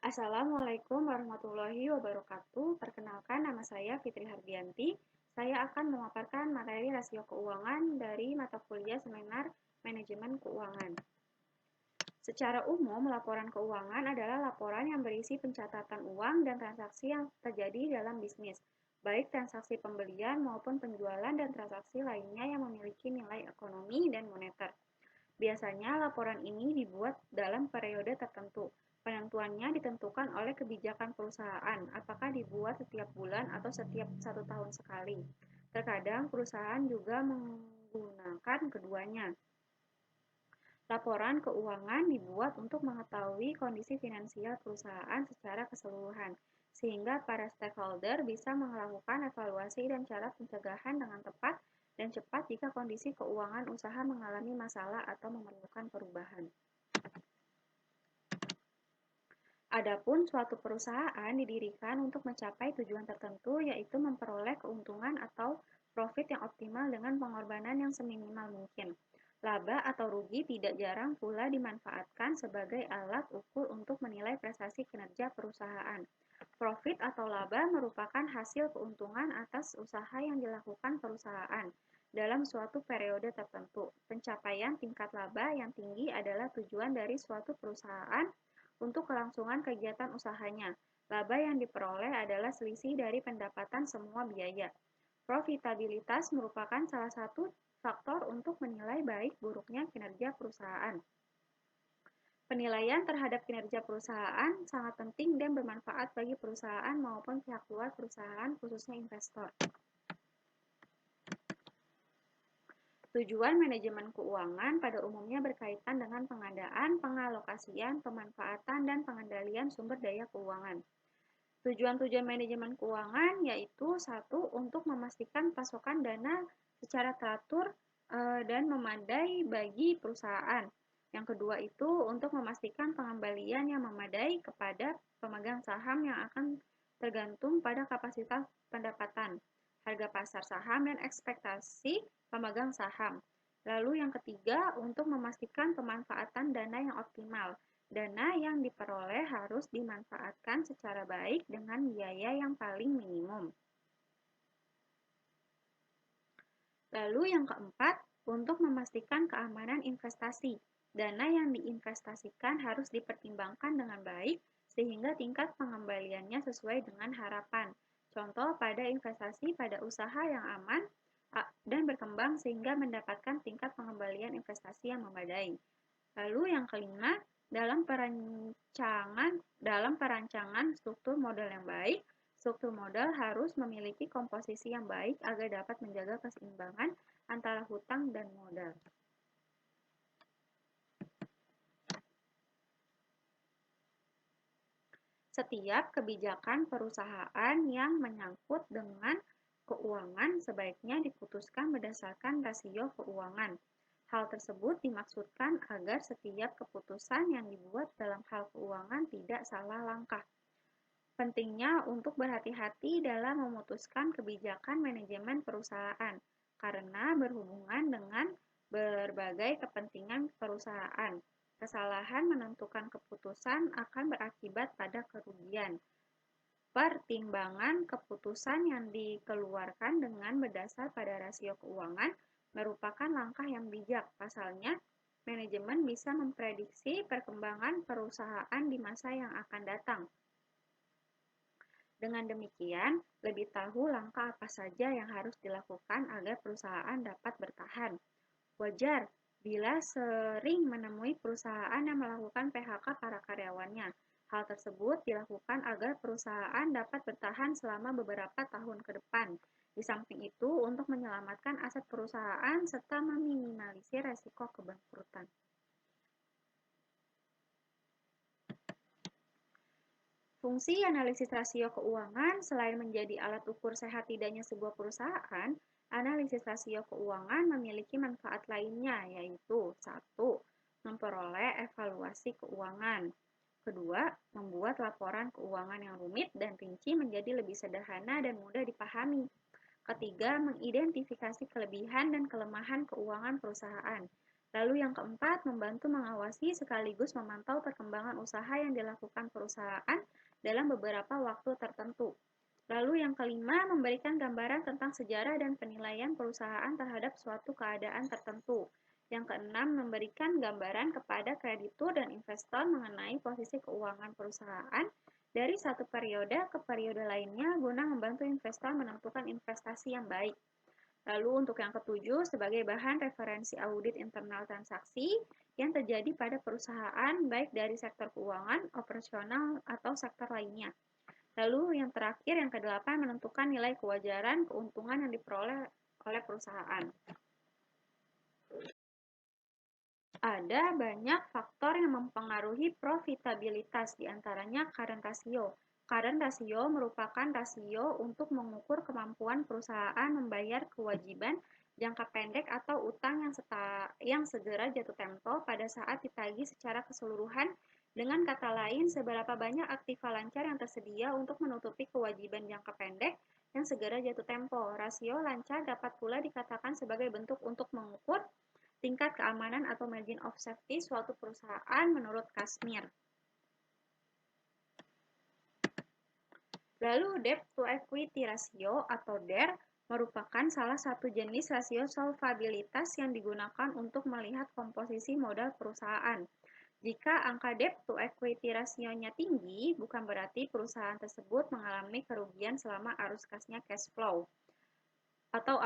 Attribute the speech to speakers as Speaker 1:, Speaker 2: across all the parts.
Speaker 1: Assalamualaikum warahmatullahi wabarakatuh. Perkenalkan, nama saya Fitri Hardianti. Saya akan memaparkan materi rasio keuangan dari mata kuliah seminar Manajemen Keuangan. Secara umum, laporan keuangan adalah laporan yang berisi pencatatan uang dan transaksi yang terjadi dalam bisnis, baik transaksi pembelian maupun penjualan dan transaksi lainnya yang memiliki nilai ekonomi dan moneter. Biasanya laporan ini dibuat dalam periode tertentu. Penentuannya ditentukan oleh kebijakan perusahaan, apakah dibuat setiap bulan atau setiap 1 tahun sekali. Terkadang perusahaan juga menggunakan keduanya. Laporan keuangan dibuat untuk mengetahui kondisi finansial perusahaan secara keseluruhan, sehingga para stakeholder bisa melakukan evaluasi dan cara pencegahan dengan tepat dan cepat jika kondisi keuangan usaha mengalami masalah atau memerlukan perubahan. Adapun suatu perusahaan didirikan untuk mencapai tujuan tertentu, yaitu memperoleh keuntungan atau profit yang optimal dengan pengorbanan yang seminimal mungkin. Laba atau rugi tidak jarang pula dimanfaatkan sebagai alat ukur untuk menilai prestasi kinerja perusahaan. Profit atau laba merupakan hasil keuntungan atas usaha yang dilakukan perusahaan dalam suatu periode tertentu. Pencapaian tingkat laba yang tinggi adalah tujuan dari suatu perusahaan untuk kelangsungan kegiatan usahanya. Laba yang diperoleh adalah selisih dari pendapatan semua biaya. Profitabilitas merupakan salah satu faktor untuk menilai baik buruknya kinerja perusahaan. Penilaian terhadap kinerja perusahaan sangat penting dan bermanfaat bagi perusahaan maupun pihak luar perusahaan, khususnya investor. Tujuan manajemen keuangan pada umumnya berkaitan dengan pengadaan, pengalokasian, pemanfaatan, dan pengendalian sumber daya keuangan. Tujuan-tujuan manajemen keuangan yaitu satu, untuk memastikan pasokan dana secara teratur dan memadai bagi perusahaan. Yang kedua itu untuk memastikan pengembalian yang memadai kepada pemegang saham yang akan tergantung pada kapasitas pendapatan, harga pasar saham, dan ekspektasi pemegang saham. Lalu yang ketiga untuk memastikan pemanfaatan dana yang optimal. Dana yang diperoleh harus dimanfaatkan secara baik dengan biaya yang paling minimum. Lalu yang keempat, untuk memastikan keamanan investasi. Dana yang diinvestasikan harus dipertimbangkan dengan baik sehingga tingkat pengembaliannya sesuai dengan harapan. Contoh pada investasi pada usaha yang aman dan berkembang sehingga mendapatkan tingkat pengembalian investasi yang memadai. Lalu yang kelima, dalam perancangan struktur modal yang baik, struktur modal harus memiliki komposisi yang baik agar dapat menjaga keseimbangan antara hutang dan modal. Setiap kebijakan perusahaan yang menyangkut dengan keuangan sebaiknya diputuskan berdasarkan rasio keuangan. Hal tersebut dimaksudkan agar setiap keputusan yang dibuat dalam hal keuangan tidak salah langkah. Pentingnya untuk berhati-hati dalam memutuskan kebijakan manajemen perusahaan, karena berhubungan dengan berbagai kepentingan perusahaan. Kesalahan menentukan keputusan akan berakibat pada kerugian. Pertimbangan keputusan yang dikeluarkan dengan berdasar pada rasio keuangan merupakan langkah yang bijak. Pasalnya, manajemen bisa memprediksi perkembangan perusahaan di masa yang akan datang. Dengan demikian, lebih tahu langkah apa saja yang harus dilakukan agar perusahaan dapat bertahan. Wajar bila sering menemui perusahaan yang melakukan PHK para karyawannya. Hal tersebut dilakukan agar perusahaan dapat bertahan selama beberapa tahun ke depan. Di samping itu, untuk menyelamatkan aset perusahaan serta meminimalisir resiko kebangkrutan. Fungsi analisis rasio keuangan selain menjadi alat ukur sehat tidaknya sebuah perusahaan, analisis rasio keuangan memiliki manfaat lainnya, yaitu satu, memperoleh evaluasi keuangan. Kedua, membuat laporan keuangan yang rumit dan rinci menjadi lebih sederhana dan mudah dipahami. Ketiga, mengidentifikasi kelebihan dan kelemahan keuangan perusahaan. Lalu yang keempat, membantu mengawasi sekaligus memantau perkembangan usaha yang dilakukan perusahaan dalam beberapa waktu tertentu. Lalu yang kelima, memberikan gambaran tentang sejarah dan penilaian perusahaan terhadap suatu keadaan tertentu. Yang keenam, memberikan gambaran kepada kreditur dan investor mengenai posisi keuangan perusahaan dari satu periode ke periode lainnya guna membantu investor menentukan investasi yang baik. Lalu untuk yang ketujuh, sebagai bahan referensi audit internal transaksi yang terjadi pada perusahaan baik dari sektor keuangan, operasional, atau sektor lainnya. Lalu yang terakhir, yang kedelapan, menentukan nilai kewajaran keuntungan yang diperoleh oleh perusahaan. Ada banyak faktor yang mempengaruhi profitabilitas, diantaranya current ratio. Current ratio merupakan rasio untuk mengukur kemampuan perusahaan membayar kewajiban jangka pendek atau utang yang segera jatuh tempo pada saat ditagih secara keseluruhan. Dengan kata lain, seberapa banyak aktiva lancar yang tersedia untuk menutupi kewajiban jangka pendek yang segera jatuh tempo. Rasio lancar dapat pula dikatakan sebagai bentuk untuk mengukur tingkat keamanan atau margin of safety suatu perusahaan menurut Kashmir. Lalu debt to equity ratio atau DER merupakan salah satu jenis rasio solvabilitas yang digunakan untuk melihat komposisi modal perusahaan. Jika angka debt to equity rasionya tinggi, bukan berarti perusahaan tersebut mengalami kerugian selama arus kasnya cash flow atau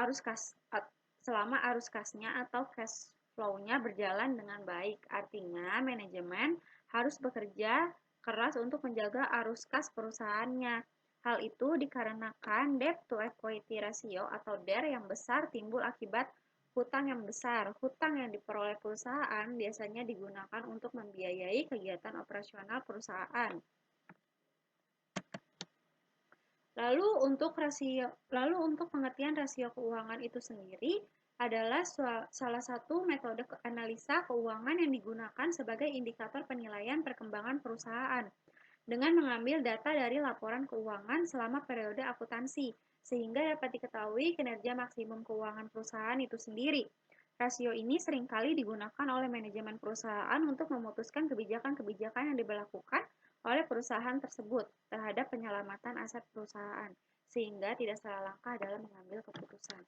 Speaker 1: selama arus kasnya atau cash flow-nya berjalan dengan baik. Artinya, manajemen harus bekerja keras untuk menjaga arus kas perusahaannya. Hal itu dikarenakan debt to equity ratio atau DER yang besar timbul akibat hutang yang besar. Hutang yang diperoleh perusahaan biasanya digunakan untuk membiayai kegiatan operasional perusahaan. Lalu untuk pengertian rasio keuangan itu sendiri adalah salah satu metode analisa keuangan yang digunakan sebagai indikator penilaian perkembangan perusahaan dengan mengambil data dari laporan keuangan selama periode akuntansi sehingga dapat diketahui kinerja maksimum keuangan perusahaan itu sendiri. Rasio ini seringkali digunakan oleh manajemen perusahaan untuk memutuskan kebijakan-kebijakan yang diberlakukan oleh perusahaan tersebut terhadap penyelamatan aset perusahaan, sehingga tidak salah langkah dalam mengambil keputusan.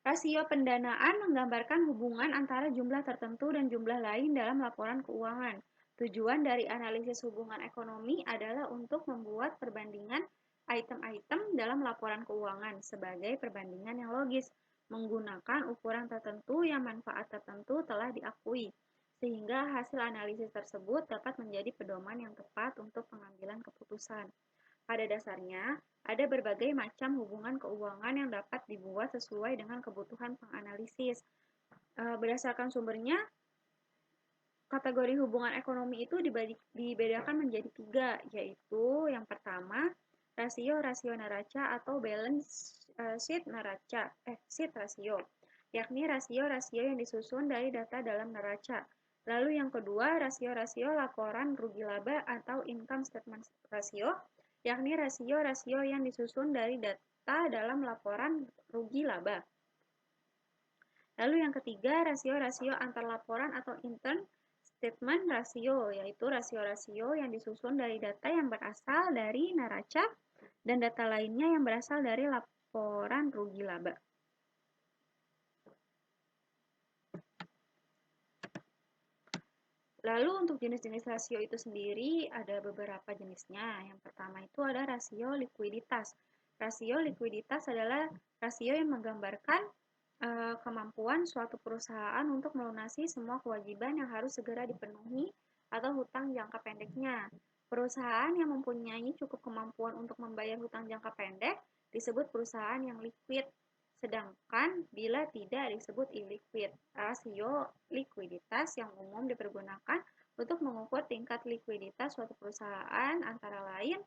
Speaker 1: Rasio pendanaan menggambarkan hubungan antara jumlah tertentu dan jumlah lain dalam laporan keuangan. Tujuan dari analisis hubungan ekonomi adalah untuk membuat perbandingan item-item dalam laporan keuangan sebagai perbandingan yang logis, menggunakan ukuran tertentu yang manfaat tertentu telah diakui, sehingga hasil analisis tersebut dapat menjadi pedoman yang tepat untuk pengambilan keputusan. Pada dasarnya, ada berbagai macam hubungan keuangan yang dapat dibuat sesuai dengan kebutuhan penganalisis. Berdasarkan sumbernya, kategori hubungan ekonomi itu dibedakan menjadi 3, yaitu yang pertama, rasio neraca atau balance sheet ratio, yakni rasio-rasio yang disusun dari data dalam neraca. Lalu yang kedua, rasio-rasio laporan rugi laba atau income statement ratio, yakni rasio-rasio yang disusun dari data dalam laporan rugi laba. Lalu yang ketiga, rasio-rasio antar laporan atau intern statement ratio, yaitu rasio-rasio yang disusun dari data yang berasal dari neraca dan data lainnya yang berasal dari laporan rugi laba. Lalu untuk jenis-jenis rasio itu sendiri ada beberapa jenisnya. Yang pertama itu ada rasio likuiditas. Rasio likuiditas adalah rasio yang menggambarkan kemampuan suatu perusahaan untuk melunasi semua kewajiban yang harus segera dipenuhi atau hutang jangka pendeknya. Perusahaan yang mempunyai cukup kemampuan untuk membayar hutang jangka pendek disebut perusahaan yang liquid. Sedangkan bila tidak disebut illiquid. Rasio likuiditas yang umum dipergunakan untuk mengukur tingkat likuiditas suatu perusahaan antara lain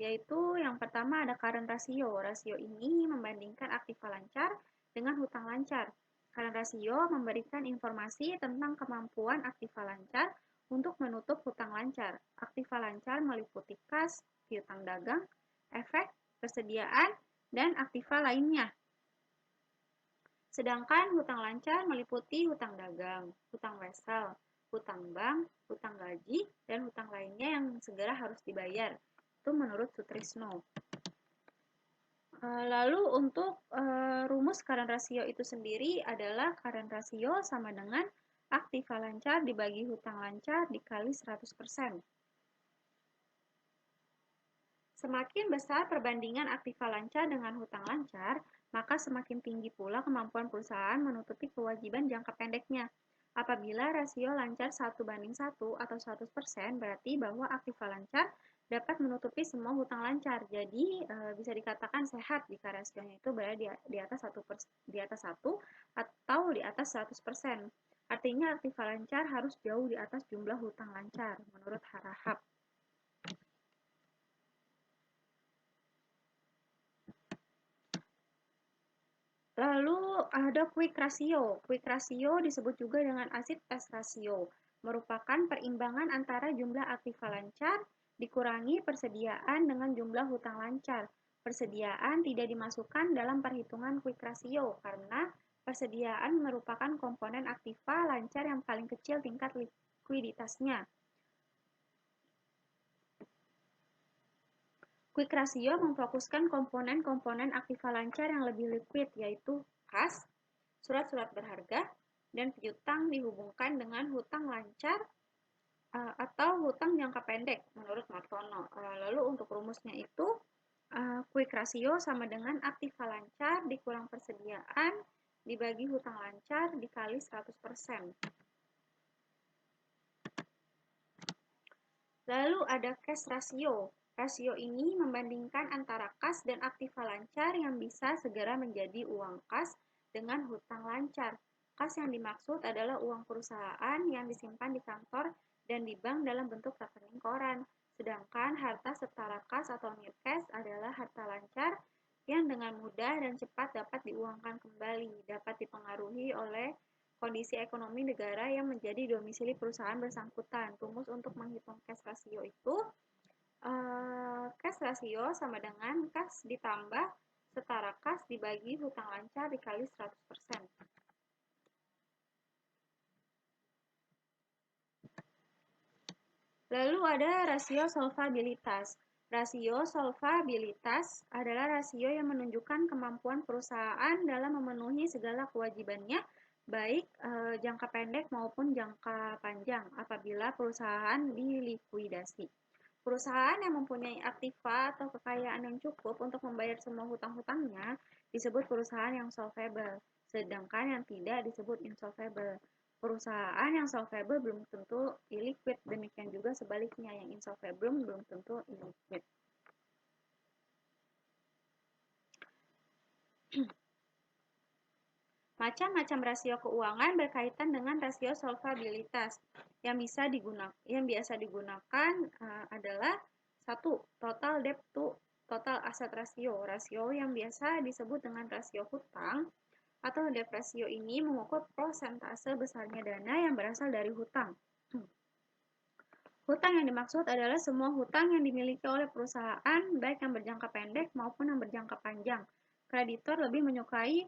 Speaker 1: yaitu yang pertama ada current ratio. Rasio ini membandingkan aktiva lancar dengan hutang lancar. Current ratio memberikan informasi tentang kemampuan aktiva lancar untuk menutup hutang lancar. Aktiva lancar meliputi kas, piutang dagang, efek, persediaan, dan aktiva lainnya. Sedangkan hutang lancar meliputi hutang dagang, hutang wesel, hutang bank, hutang gaji, dan hutang lainnya yang segera harus dibayar. Itu menurut Sutrisno. Lalu untuk rumus current ratio itu sendiri adalah current ratio sama dengan aktiva lancar dibagi hutang lancar dikali 100%. Semakin besar perbandingan aktiva lancar dengan hutang lancar, maka semakin tinggi pula kemampuan perusahaan menutupi kewajiban jangka pendeknya. Apabila rasio lancar 1:1 atau 100%, berarti bahwa aktiva lancar dapat menutupi semua hutang lancar. Jadi bisa dikatakan sehat jika rasionya itu berada di atas 1 atau di atas 100%. Artinya aktiva lancar harus jauh di atas jumlah hutang lancar menurut Harahap. Lalu ada quick ratio. Quick ratio disebut juga dengan acid test ratio, merupakan perimbangan antara jumlah aktiva lancar dikurangi persediaan dengan jumlah hutang lancar. Persediaan tidak dimasukkan dalam perhitungan quick ratio karena persediaan merupakan komponen aktiva lancar yang paling kecil tingkat likuiditasnya. Quick ratio memfokuskan komponen-komponen aktiva lancar yang lebih liquid, yaitu kas, surat-surat berharga, dan piutang dihubungkan dengan hutang lancar atau hutang jangka pendek menurut Martono. Lalu untuk rumusnya itu quick ratio sama dengan aktiva lancar dikurang persediaan dibagi hutang lancar dikali 100%. Lalu ada cash ratio. Rasio ini membandingkan antara kas dan aktiva lancar yang bisa segera menjadi uang kas dengan hutang lancar. Kas yang dimaksud adalah uang perusahaan yang disimpan di kantor dan di bank dalam bentuk rekening koran. Sedangkan harta setara kas atau net cash adalah harta lancar yang dengan mudah dan cepat dapat diuangkan kembali, dapat dipengaruhi oleh kondisi ekonomi negara yang menjadi domisili perusahaan bersangkutan. Rumus untuk menghitung cash ratio itu cash ratio sama dengan kas ditambah setara kas dibagi hutang lancar dikali 100%. Lalu ada rasio solvabilitas. Rasio solvabilitas adalah rasio yang menunjukkan kemampuan perusahaan dalam memenuhi segala kewajibannya, baik jangka pendek maupun jangka panjang apabila perusahaan dilikuidasi. Perusahaan yang mempunyai aktiva atau kekayaan yang cukup untuk membayar semua hutang-hutangnya disebut perusahaan yang solvable, sedangkan yang tidak disebut insolvable. Perusahaan yang solvable belum tentu illiquid, demikian juga sebaliknya yang insolvable belum tentu illiquid. Macam-macam rasio keuangan berkaitan dengan rasio solvabilitas yang biasa digunakan adalah satu, total debt to total asset ratio. Rasio yang biasa disebut dengan rasio hutang atau debt ratio ini mengukur persentase besarnya dana yang berasal dari hutang. Hutang yang dimaksud adalah semua hutang yang dimiliki oleh perusahaan, baik yang berjangka pendek maupun yang berjangka panjang. Kreditor lebih menyukai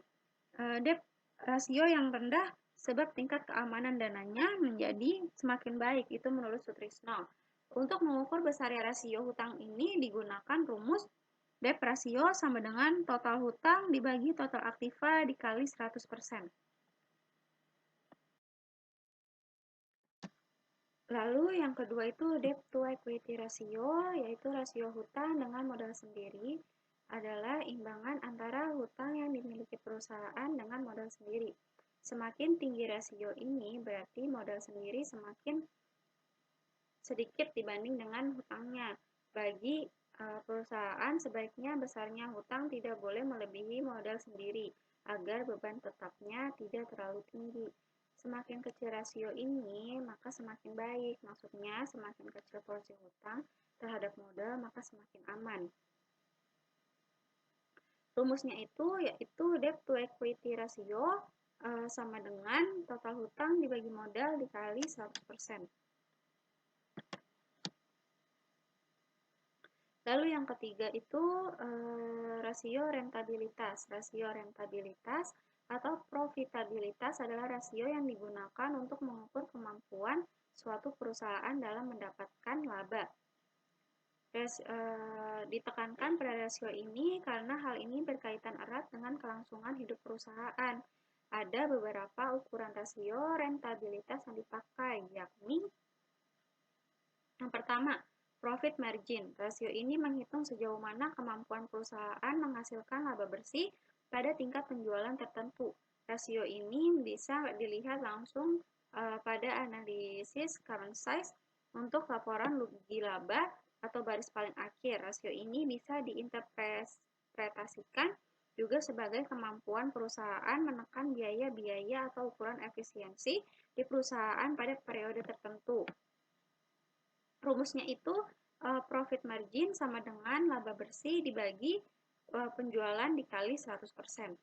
Speaker 1: debt rasio yang rendah sebab tingkat keamanan dananya menjadi semakin baik, itu menurut Sutrisno. Untuk mengukur besarnya rasio hutang ini digunakan rumus debt rasio sama dengan total hutang dibagi total aktiva dikali 100%. Lalu yang kedua itu debt to equity ratio, yaitu rasio hutang dengan modal sendiri adalah imbangan antara hutang yang dimiliki perusahaan dengan modal sendiri. Semakin tinggi rasio ini berarti modal sendiri semakin sedikit dibanding dengan hutangnya. Bagi perusahaan sebaiknya besarnya hutang tidak boleh melebihi modal sendiri agar beban tetapnya tidak terlalu tinggi. Semakin kecil rasio ini, maka semakin baik. Maksudnya, semakin kecil porsi hutang terhadap modal, maka semakin aman. Rumusnya itu yaitu debt to equity ratio sama dengan total hutang dibagi modal dikali 100%. Lalu yang ketiga itu rasio rentabilitas. Rasio rentabilitas atau profitabilitas adalah rasio yang digunakan untuk mengukur kemampuan suatu perusahaan dalam mendapatkan laba. Ditekankan pada rasio ini karena hal ini berkaitan erat dengan kelangsungan hidup perusahaan. Ada beberapa ukuran rasio rentabilitas yang dipakai, yakni yang pertama, profit margin. Rasio ini menghitung sejauh mana kemampuan perusahaan menghasilkan laba bersih pada tingkat penjualan tertentu. Rasio ini bisa dilihat langsung pada analisis current size untuk laporan rugi laba atau baris paling akhir. Rasio ini bisa diinterpretasikan juga sebagai kemampuan perusahaan menekan biaya-biaya atau ukuran efisiensi di perusahaan pada periode tertentu. Rumusnya itu profit margin sama dengan laba bersih dibagi penjualan dikali 100%.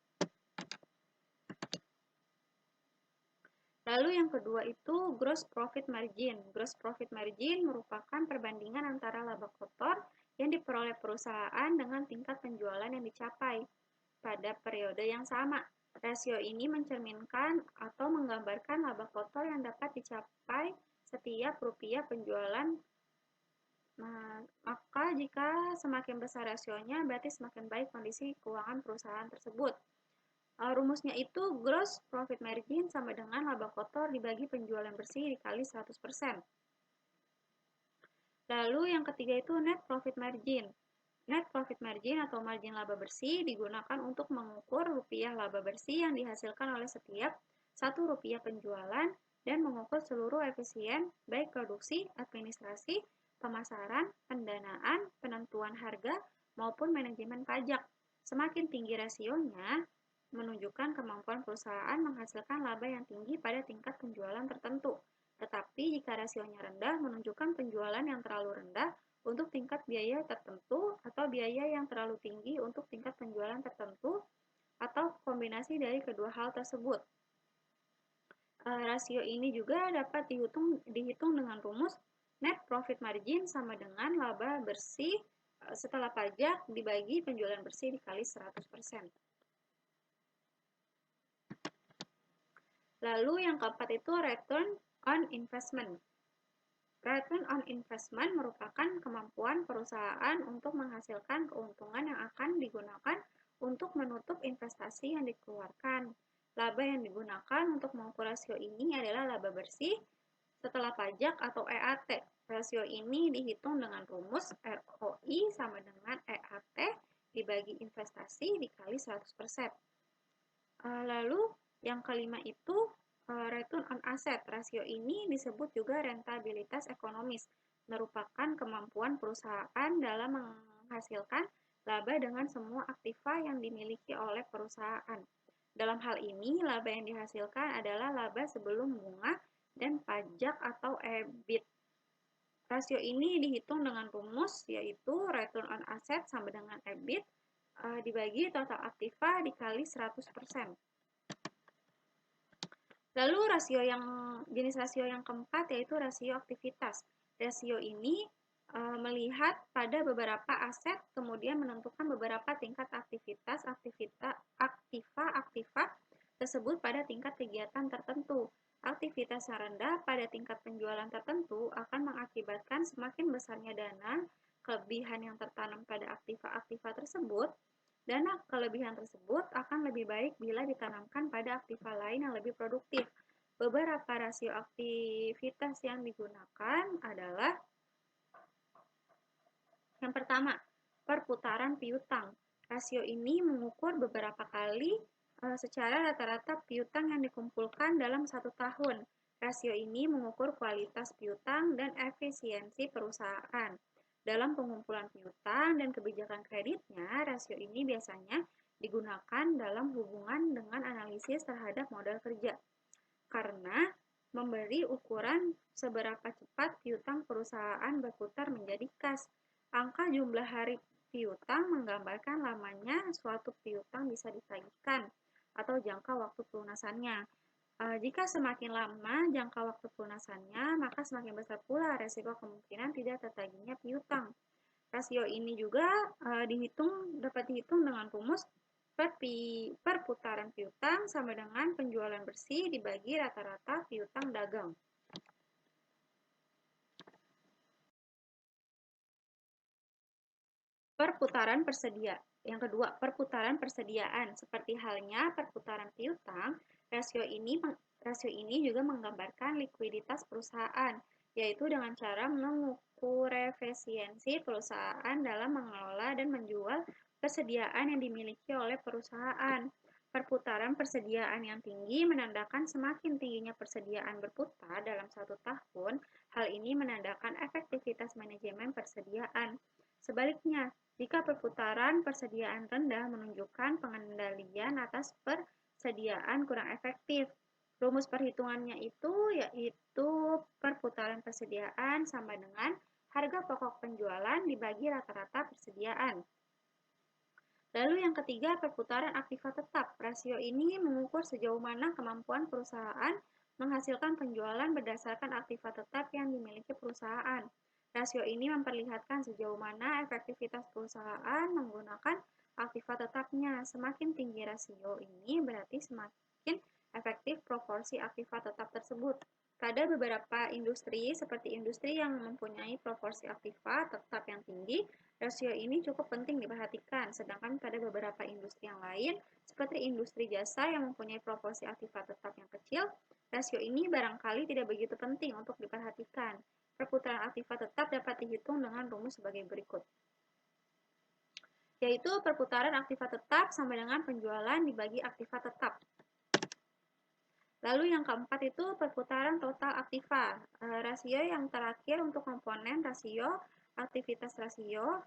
Speaker 1: Lalu yang kedua itu gross profit margin. Gross profit margin merupakan perbandingan antara laba kotor yang diperoleh perusahaan dengan tingkat penjualan yang dicapai pada periode yang sama. Rasio ini mencerminkan atau menggambarkan laba kotor yang dapat dicapai setiap rupiah penjualan. Maka jika semakin besar rasionya, berarti semakin baik kondisi keuangan perusahaan tersebut. Rumusnya itu gross profit margin sama dengan laba kotor dibagi penjualan bersih dikali 100%. Lalu yang ketiga itu net profit margin. Net profit margin atau margin laba bersih digunakan untuk mengukur rupiah laba bersih yang dihasilkan oleh setiap 1 rupiah penjualan dan mengukur seluruh efisien baik produksi, administrasi, pemasaran, pendanaan, penentuan harga, maupun manajemen pajak. Semakin tinggi rasionya, menunjukkan kemampuan perusahaan menghasilkan laba yang tinggi pada tingkat penjualan tertentu. Tetapi jika rasionya rendah, menunjukkan penjualan yang terlalu rendah untuk tingkat biaya tertentu atau biaya yang terlalu tinggi untuk tingkat penjualan tertentu atau kombinasi dari kedua hal tersebut. Rasio ini juga dapat dihitung dengan rumus net profit margin sama dengan laba bersih setelah pajak dibagi penjualan bersih dikali 100%. Lalu yang keempat itu return on investment. Return on investment merupakan kemampuan perusahaan untuk menghasilkan keuntungan yang akan digunakan untuk menutup investasi yang dikeluarkan. Laba yang digunakan untuk mengukur rasio ini adalah laba bersih setelah pajak atau EAT. Rasio ini dihitung dengan rumus ROI sama dengan EAT dibagi investasi dikali 100%. Lalu yang kelima itu return on asset. Rasio ini disebut juga rentabilitas ekonomis, merupakan kemampuan perusahaan dalam menghasilkan laba dengan semua aktiva yang dimiliki oleh perusahaan. Dalam hal ini, laba yang dihasilkan adalah laba sebelum bunga dan pajak atau EBIT. Rasio ini dihitung dengan rumus yaitu return on asset sama dengan EBIT dibagi total aktiva dikali 100%. Lalu jenis rasio yang keempat yaitu rasio aktivitas. Rasio ini melihat pada beberapa aset kemudian menentukan beberapa tingkat aktiva tersebut pada tingkat kegiatan tertentu. Aktivitas yang rendah pada tingkat penjualan tertentu akan mengakibatkan semakin besarnya dana kelebihan yang tertanam pada aktiva tersebut. Dana kelebihan tersebut akan lebih baik bila ditanamkan pada aktiva lain yang lebih produktif. Beberapa rasio aktivitas yang digunakan adalah yang pertama, perputaran piutang. Rasio ini mengukur beberapa kali secara rata-rata piutang yang dikumpulkan dalam 1 tahun. Rasio ini mengukur kualitas piutang dan efisiensi perusahaan. Dalam pengumpulan piutang dan kebijakan kreditnya, rasio ini biasanya digunakan dalam hubungan dengan analisis terhadap modal kerja. Karena memberi ukuran seberapa cepat piutang perusahaan berputar menjadi kas. Angka jumlah hari piutang menggambarkan lamanya suatu piutang bisa ditagihkan atau jangka waktu pelunasannya. Jika semakin lama jangka waktu pelunasannya, maka semakin besar pula resiko kemungkinan tidak tertagihnya piutang. Rasio ini juga dapat dihitung dengan rumus Perputaran piutang sama dengan penjualan bersih dibagi rata-rata piutang dagang. Perputaran persedia. Yang kedua, perputaran persediaan. Seperti halnya perputaran piutang, rasio ini juga menggambarkan likuiditas perusahaan, yaitu dengan cara mengukur efisiensi perusahaan dalam mengelola dan menjual persediaan yang dimiliki oleh perusahaan. Perputaran persediaan yang tinggi menandakan semakin tingginya persediaan berputar dalam satu tahun. Hal ini menandakan efektivitas manajemen persediaan. Sebaliknya, jika perputaran persediaan rendah menunjukkan pengendalian atas persediaan kurang efektif. Rumus perhitungannya itu yaitu perputaran persediaan sama dengan harga pokok penjualan dibagi rata-rata persediaan. Lalu yang ketiga, perputaran aktiva tetap. Rasio ini mengukur sejauh mana kemampuan perusahaan menghasilkan penjualan berdasarkan aktiva tetap yang dimiliki perusahaan. Rasio ini memperlihatkan sejauh mana efektivitas perusahaan menggunakan aktiva tetapnya. Semakin tinggi rasio ini berarti semakin efektif proporsi aktiva tetap tersebut. Pada beberapa industri, seperti industri yang mempunyai proporsi aktiva tetap yang tinggi, rasio ini cukup penting diperhatikan, sedangkan pada beberapa industri yang lain, seperti industri jasa yang mempunyai proporsi aktiva tetap yang kecil, rasio ini barangkali tidak begitu penting untuk diperhatikan. Perputaran aktiva tetap dapat dihitung dengan rumus sebagai berikut, yaitu perputaran aktiva tetap sama dengan penjualan dibagi aktiva tetap. Lalu yang keempat itu perputaran total aktiva. Rasio yang terakhir untuk komponen rasio, aktivitas rasio,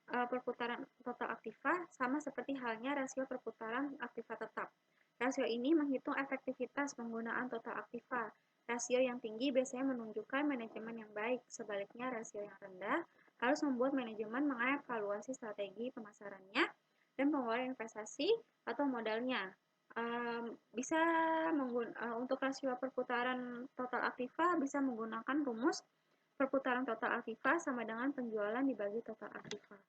Speaker 1: perputaran total aktiva sama seperti halnya rasio perputaran aktiva tetap. Rasio ini menghitung efektivitas penggunaan total aktiva. Rasio yang tinggi biasanya menunjukkan manajemen yang baik, sebaliknya rasio yang rendah harus membuat manajemen mengevaluasi strategi pemasarannya dan pengeluaran investasi atau modalnya. Bisa untuk rasio perputaran total aktiva bisa menggunakan rumus perputaran total aktiva sama dengan penjualan dibagi total aktiva.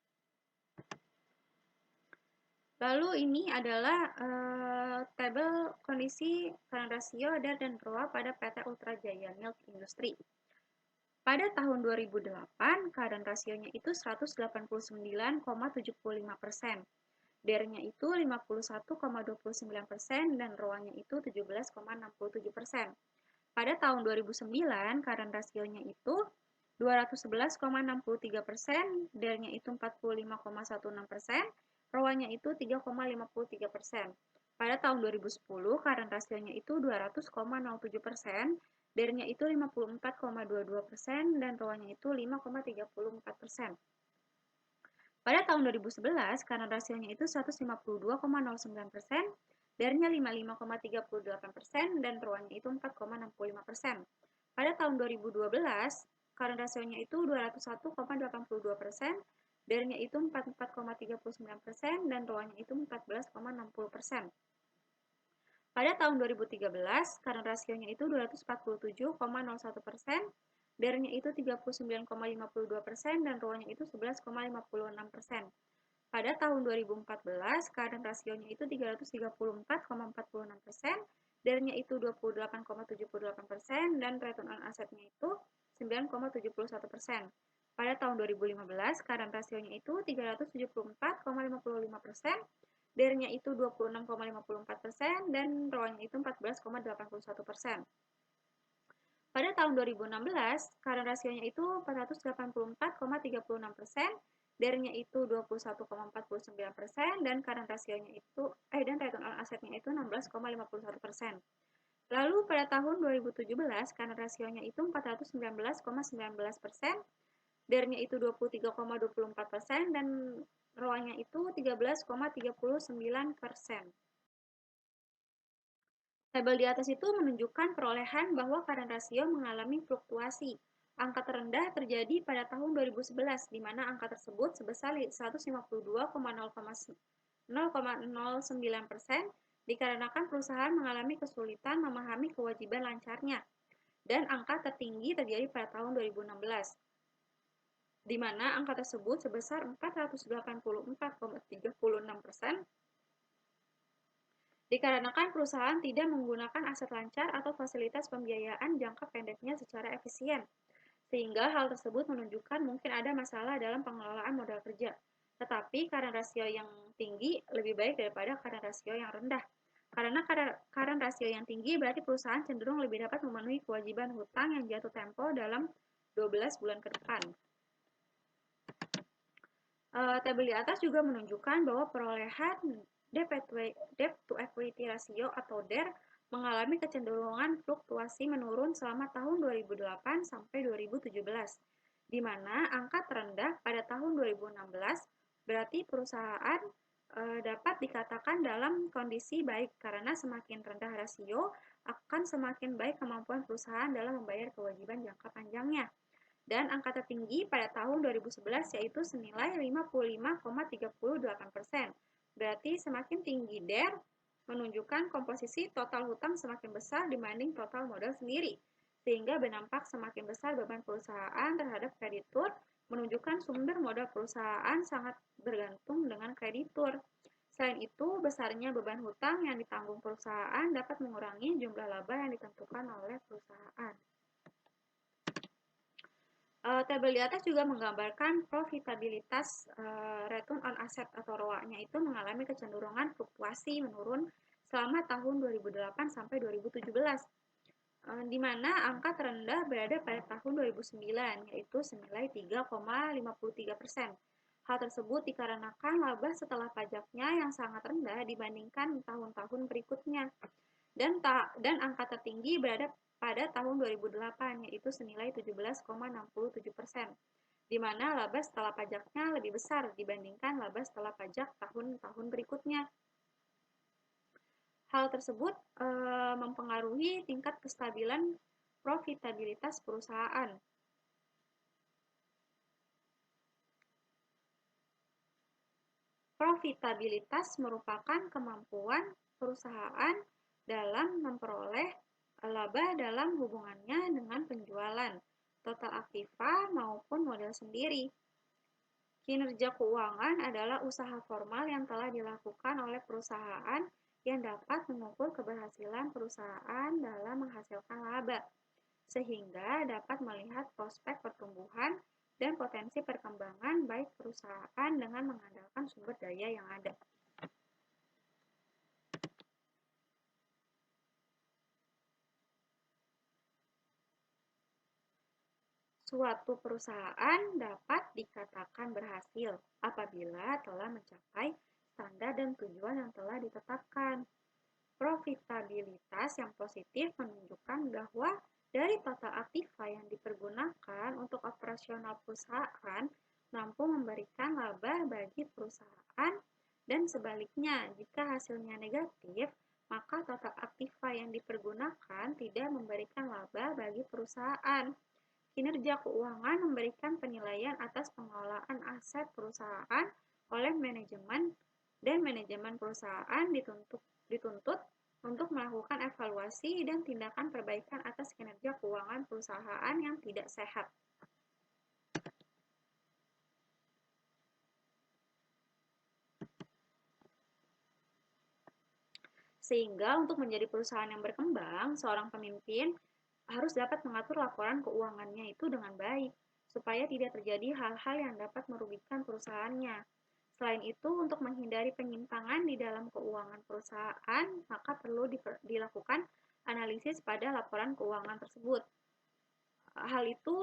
Speaker 1: Lalu ini adalah tabel kondisi current rasio dan ROA pada PT Ultra Jaya Milk Industry. Pada tahun 2008, keadaan rasionya itu 189,75%. DER-nya itu 51,29% dan ROA-nya itu 17,67%. Pada tahun 2009, keadaan rasionya itu 211,63%, DER-nya itu 45,16%, ROA-nya itu 3,53%. Pada tahun 2010, keadaan rasionya itu 200,07%, DER-nya itu 54,22%, dan ROA-nya itu 5,34%. Pada tahun 2011, karena rasionya itu 152,09%, DER-nya 55,38%, dan ROA-nya itu 4,65%. Pada tahun 2012, karena rasionya itu 201,82%, DER-nya itu 44,39%, dan ROA-nya itu 14,60%. Pada tahun 2013, karena rasionya itu 247,01%, DER-nya itu 39,52%, dan ROA-nya itu 11,56%. Pada tahun 2014, keadaan rasionya itu 334,46%, DER-nya itu 28,78%, dan return on asset-nya itu 9,71%. Pada tahun 2015, keadaan rasionya itu 374,55%, DER-nya itu 26,54%, dan ROA-nya itu 14,81%. Pada tahun 2016, keadaan rasionya itu 484,36%, DER-nya itu 21,49%, dan keadaan rasionya itu dan return on asset-nya itu 16,51%. Lalu pada tahun 2017, keadaan rasionya itu 419,19%, DER-nya itu 23,24%, dan ROA-nya itu 13,39%. Tabel di atas itu menunjukkan perolehan bahwa current ratio mengalami fluktuasi. Angka terendah terjadi pada tahun 2011, di mana angka tersebut sebesar 152,09% dikarenakan perusahaan mengalami kesulitan memahami kewajiban lancarnya. Dan angka tertinggi terjadi pada tahun 2016, di mana angka tersebut sebesar 484,36% Dikarenakan perusahaan tidak menggunakan aset lancar atau fasilitas pembiayaan jangka pendeknya secara efisien, sehingga hal tersebut menunjukkan mungkin ada masalah dalam pengelolaan modal kerja. Tetapi current rasio yang tinggi lebih baik daripada current rasio yang rendah. Karena current rasio yang tinggi berarti perusahaan cenderung lebih dapat memenuhi kewajiban hutang yang jatuh tempo dalam 12 bulan ke depan. Tabel di atas juga menunjukkan bahwa perolehan debt to equity ratio atau DER mengalami kecenderungan fluktuasi menurun selama tahun 2008 sampai 2017, di mana angka terendah pada tahun 2016 berarti perusahaan dapat dikatakan dalam kondisi baik karena semakin rendah rasio akan semakin baik kemampuan perusahaan dalam membayar kewajiban jangka panjangnya. Dan angka tertinggi pada tahun 2011 yaitu senilai 55,38%. Berarti semakin tinggi DER menunjukkan komposisi total hutang semakin besar dibanding total modal sendiri, sehingga berdampak semakin besar beban perusahaan terhadap kreditur, menunjukkan sumber modal perusahaan sangat bergantung dengan kreditur. Selain itu, besarnya beban hutang yang ditanggung perusahaan dapat mengurangi jumlah laba yang ditentukan oleh perusahaan. Tabel di atas juga menggambarkan profitabilitas return on asset atau ROA-nya itu mengalami kecenderungan fluktuasi menurun selama tahun 2008 sampai 2017, di mana angka terendah berada pada tahun 2009 yaitu senilai 3,53%. Hal tersebut dikarenakan laba setelah pajaknya yang sangat rendah dibandingkan tahun-tahun berikutnya. Dan angka tertinggi berada pada tahun 2008 yaitu senilai 17,67%, di mana laba setelah pajaknya lebih besar dibandingkan laba setelah pajak tahun-tahun berikutnya. Hal tersebut mempengaruhi tingkat kestabilan profitabilitas perusahaan. Profitabilitas merupakan kemampuan perusahaan dalam memperoleh laba dalam hubungannya dengan penjualan, total aktiva maupun modal sendiri. Kinerja keuangan adalah usaha formal yang telah dilakukan oleh perusahaan yang dapat mengukur keberhasilan perusahaan dalam menghasilkan laba, sehingga dapat melihat prospek pertumbuhan dan potensi perkembangan baik perusahaan dengan mengandalkan sumber daya yang ada. Suatu perusahaan dapat dikatakan berhasil apabila telah mencapai standar dan tujuan yang telah ditetapkan. Profitabilitas yang positif menunjukkan bahwa dari total aktiva yang dipergunakan untuk operasional perusahaan mampu memberikan laba bagi perusahaan, dan sebaliknya jika hasilnya negatif, maka total aktiva yang dipergunakan tidak memberikan laba bagi perusahaan. Kinerja keuangan memberikan penilaian atas pengelolaan aset perusahaan oleh manajemen, dan manajemen perusahaan dituntut untuk melakukan evaluasi dan tindakan perbaikan atas kinerja keuangan perusahaan yang tidak sehat. Sehingga untuk menjadi perusahaan yang berkembang, seorang pemimpin harus dapat mengatur laporan keuangannya itu dengan baik, supaya tidak terjadi hal-hal yang dapat merugikan perusahaannya. Selain itu, untuk menghindari penyimpangan di dalam keuangan perusahaan, maka perlu dilakukan analisis pada laporan keuangan tersebut. Hal itu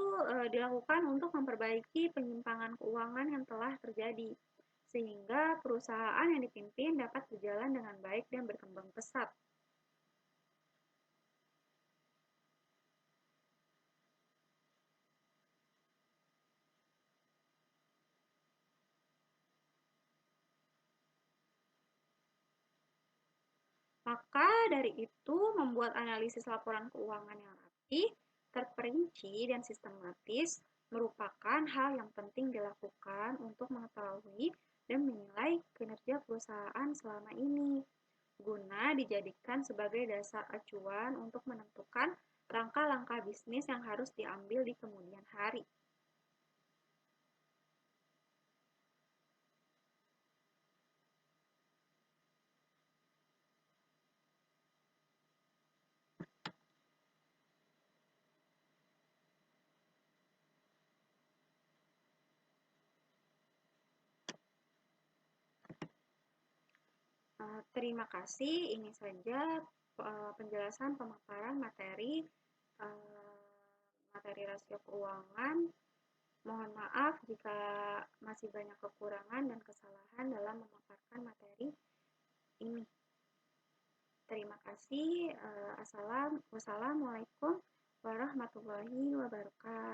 Speaker 1: dilakukan untuk memperbaiki penyimpangan keuangan yang telah terjadi, sehingga perusahaan yang dipimpin dapat berjalan dengan baik dan berkembang pesat. Maka dari itu, membuat analisis laporan keuangan yang rapi, terperinci, dan sistematis merupakan hal yang penting dilakukan untuk mengetahui dan menilai kinerja perusahaan selama ini, guna dijadikan sebagai dasar acuan untuk menentukan langkah-langkah bisnis yang harus diambil di kemudian hari. Terima kasih, ini saja penjelasan pemaparan materi materi rasio keuangan. Mohon maaf jika masih banyak kekurangan dan kesalahan dalam memaparkan materi ini. Terima kasih. Wassalamualaikum warahmatullahi wabarakatuh.